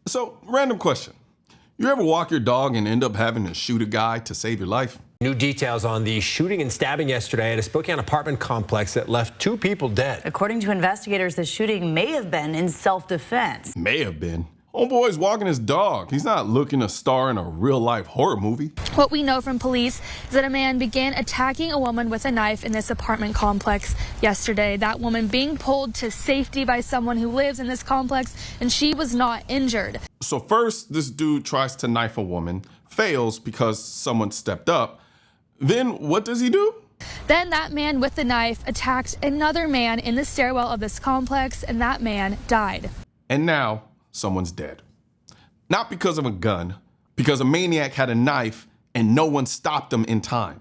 So, random question. You ever walk your dog and end up having to shoot a guy to save your life? New details on the shooting and stabbing yesterday at a Spokane apartment complex that left 2 people dead. According to investigators, the shooting may have been in self-defense. May have been. Homeboy's walking his dog. He's not looking to star in a real-life horror movie. What we know from police is that a man began attacking a woman with a knife in this apartment complex yesterday. That woman being pulled to safety by someone who lives in this complex, and she was not injured. So first, this dude tries to knife a woman, fails because someone stepped up. Then what does he do? Then that man with the knife attacked another man in the stairwell of this complex, and that man died. And now someone's dead. Not because of a gun, because a maniac had a knife and no one stopped him in time.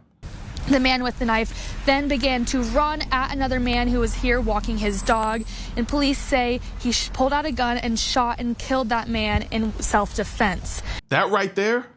The man with the knife then began to run at another man who was here walking his dog, and police say he pulled out a gun and shot and killed that man in self-defense. That right there,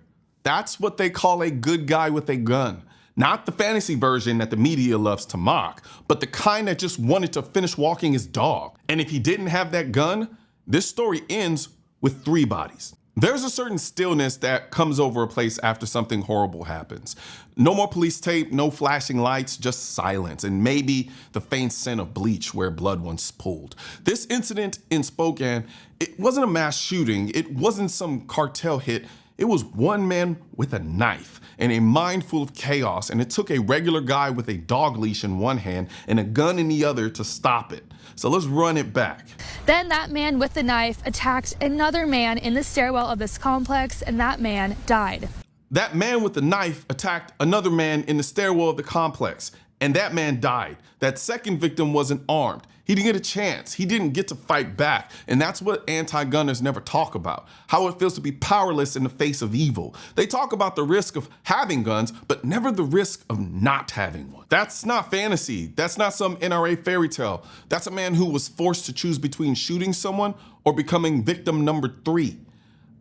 that's what they call a good guy with a gun. Not the fantasy version that the media loves to mock, but the kind that just wanted to finish walking his dog. And if he didn't have that gun, this story ends with 3 bodies. There's a certain stillness that comes over a place after something horrible happens. No more police tape, no flashing lights, just silence, and maybe the faint scent of bleach where blood once pooled. This incident in Spokane, it wasn't a mass shooting, it wasn't some cartel hit. It was one man with a knife and a mind full of chaos, and it took a regular guy with a dog leash in one hand and a gun in the other to stop it. So let's run it back. Then that man with the knife attacked another man in the stairwell of this complex, and that man died. That man with the knife attacked another man in the stairwell of the complex, and that man died. That second victim wasn't armed. He didn't get a chance. He didn't get to fight back. And that's what anti-gunners never talk about, how it feels to be powerless in the face of evil. They talk about the risk of having guns, but never the risk of not having one. That's not fantasy. That's not some NRA fairy tale. That's a man who was forced to choose between shooting someone or becoming victim number 3.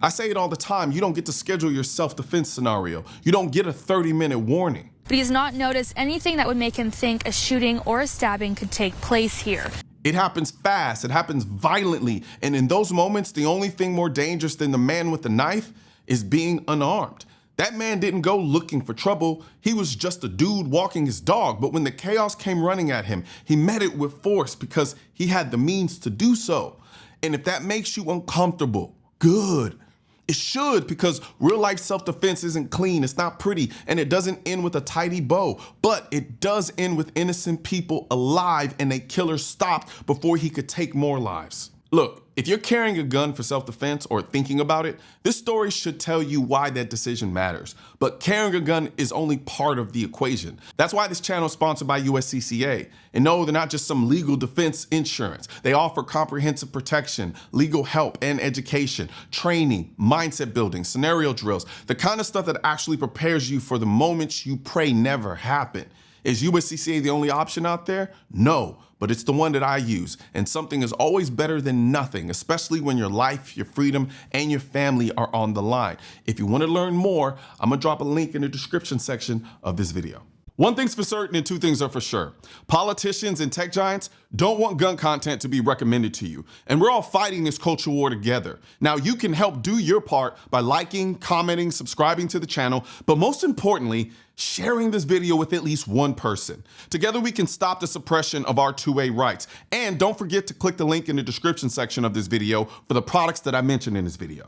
I say it all the time, you don't get to schedule your self-defense scenario. You don't get a 30-minute warning. But he's not noticed anything that would make him think a shooting or a stabbing could take place here. It happens fast, it happens violently, and in those moments, the only thing more dangerous than the man with the knife is being unarmed. That man didn't go looking for trouble, he was just a dude walking his dog, but when the chaos came running at him, he met it with force because he had the means to do so. And if that makes you uncomfortable, good. It should, because real life self-defense isn't clean, it's not pretty, and it doesn't end with a tidy bow, but it does end with innocent people alive and a killer stopped before he could take more lives. Look, if you're carrying a gun for self-defense or thinking about it, this story should tell you why that decision matters. But carrying a gun is only part of the equation. That's why this channel is sponsored by USCCA. And no, they're not just some legal defense insurance. They offer comprehensive protection, legal help and education, training, mindset building, scenario drills, the kind of stuff that actually prepares you for the moments you pray never happen. Is USCCA the only option out there? No, but it's the one that I use, and something is always better than nothing, especially when your life, your freedom, and your family are on the line. If you want to learn more, I'm gonna drop a link in the description section of this video. One thing's for certain and 2 things are for sure. Politicians and tech giants don't want gun content to be recommended to you. And we're all fighting this culture war together. Now you can help do your part by liking, commenting, subscribing to the channel, but most importantly, sharing this video with at least one person. Together we can stop the suppression of our 2A rights. And don't forget to click the link in the description section of this video for the products that I mentioned in this video.